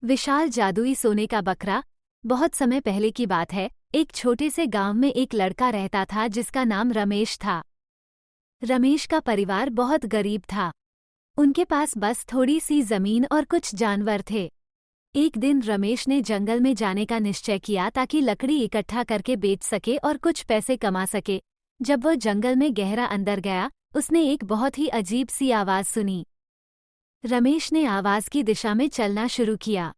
विशाल जादुई सोने का बकरा। बहुत समय पहले की बात है। एक छोटे से गांव में एक लड़का रहता था जिसका नाम रमेश था। रमेश का परिवार बहुत गरीब था। उनके पास बस थोड़ी सी जमीन और कुछ जानवर थे। एक दिन रमेश ने जंगल में जाने का निश्चय किया ताकि लकड़ी इकट्ठा करके बेच सके और कुछ पैसे कमा सके। जब वह जंगल में गहरा अंदर गया, उसने एक बहुत ही अजीब सी आवाज सुनी। रमेश ने आवाज की दिशा में चलना शुरू किया।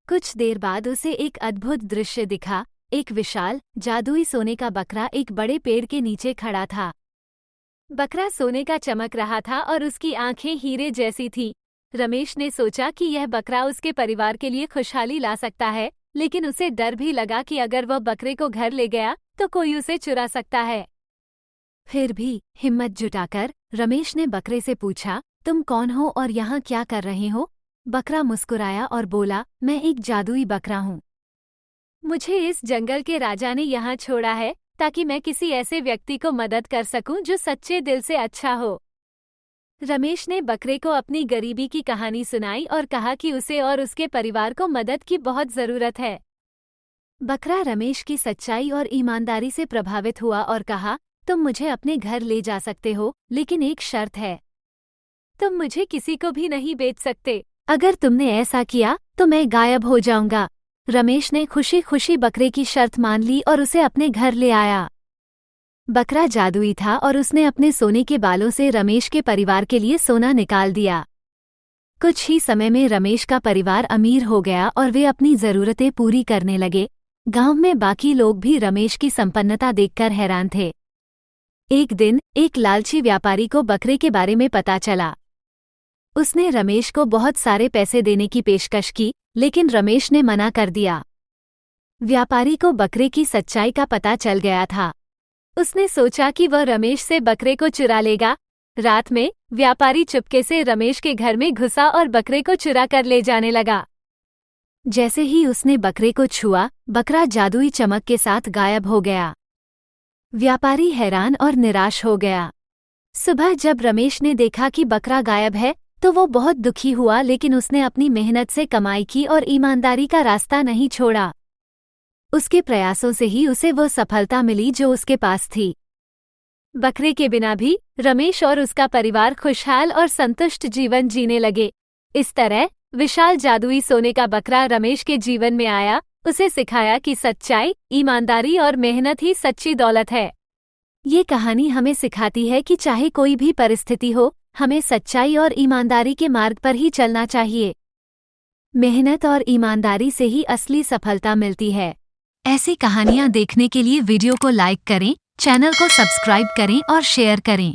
कुछ देर बाद उसे एक अद्भुत दृश्य दिखा। एक विशाल जादुई सोने का बकरा एक बड़े पेड़ के नीचे खड़ा था। बकरा सोने का चमक रहा था और उसकी आंखें हीरे जैसी थीं। रमेश ने सोचा कि यह बकरा उसके परिवार के लिए खुशहाली ला सकता है, लेकिन उसे डर भी लगा कि अगर वह बकरे को घर ले गया तो कोई उसे चुरा सकता है। फिर भी हिम्मत जुटाकर रमेश ने बकरे से पूछा, तुम कौन हो और यहाँ क्या कर रहे हो? बकरा मुस्कुराया और बोला, मैं एक जादुई बकरा हूँ। मुझे इस जंगल के राजा ने यहाँ छोड़ा है ताकि मैं किसी ऐसे व्यक्ति को मदद कर सकूं जो सच्चे दिल से अच्छा हो। रमेश ने बकरे को अपनी गरीबी की कहानी सुनाई और कहा कि उसे और उसके परिवार को मदद की बहुत जरूरत है। बकरा रमेश की सच्चाई और ईमानदारी से प्रभावित हुआ और कहा, तुम मुझे अपने घर ले जा सकते हो, लेकिन एक शर्त है। तुम मुझे किसी को भी नहीं बेच सकते। अगर तुमने ऐसा किया तो मैं गायब हो जाऊंगा। रमेश ने खुशी खुशी बकरे की शर्त मान ली और उसे अपने घर ले आया। बकरा जादुई था और उसने अपने सोने के बालों से रमेश के परिवार के लिए सोना निकाल दिया। कुछ ही समय में रमेश का परिवार अमीर हो गया और वे अपनी जरूरतें पूरी करने लगे। गांव में बाकी लोग भी रमेश की संपन्नता देखकर हैरान थे। एक दिन एक लालची व्यापारी को बकरे के बारे में पता चला। उसने रमेश को बहुत सारे पैसे देने की पेशकश की, लेकिन रमेश ने मना कर दिया। व्यापारी को बकरे की सच्चाई का पता चल गया था। उसने सोचा कि वह रमेश से बकरे को चुरा लेगा। रात में व्यापारी चुपके से रमेश के घर में घुसा और बकरे को चुरा कर ले जाने लगा। जैसे ही उसने बकरे को छुआ, बकरा जादुई चमक के साथ गायब हो गया। व्यापारी हैरान और निराश हो गया। सुबह जब रमेश ने देखा कि बकरा गायब है तो वो बहुत दुखी हुआ, लेकिन उसने अपनी मेहनत से कमाई की और ईमानदारी का रास्ता नहीं छोड़ा। उसके प्रयासों से ही उसे वो सफलता मिली जो उसके पास थी। बकरे के बिना भी रमेश और उसका परिवार खुशहाल और संतुष्ट जीवन जीने लगे। इस तरह विशाल जादुई सोने का बकरा रमेश के जीवन में आया। उसे सिखाया कि सच्चाई, ईमानदारी और मेहनत ही सच्ची दौलत है। ये कहानी हमें सिखाती है कि चाहे कोई भी परिस्थिति हो, हमें सच्चाई और ईमानदारी के मार्ग पर ही चलना चाहिए। मेहनत और ईमानदारी से ही असली सफलता मिलती है। ऐसी कहानियाँ देखने के लिए वीडियो को लाइक करें, चैनल को सब्सक्राइब करें और शेयर करें।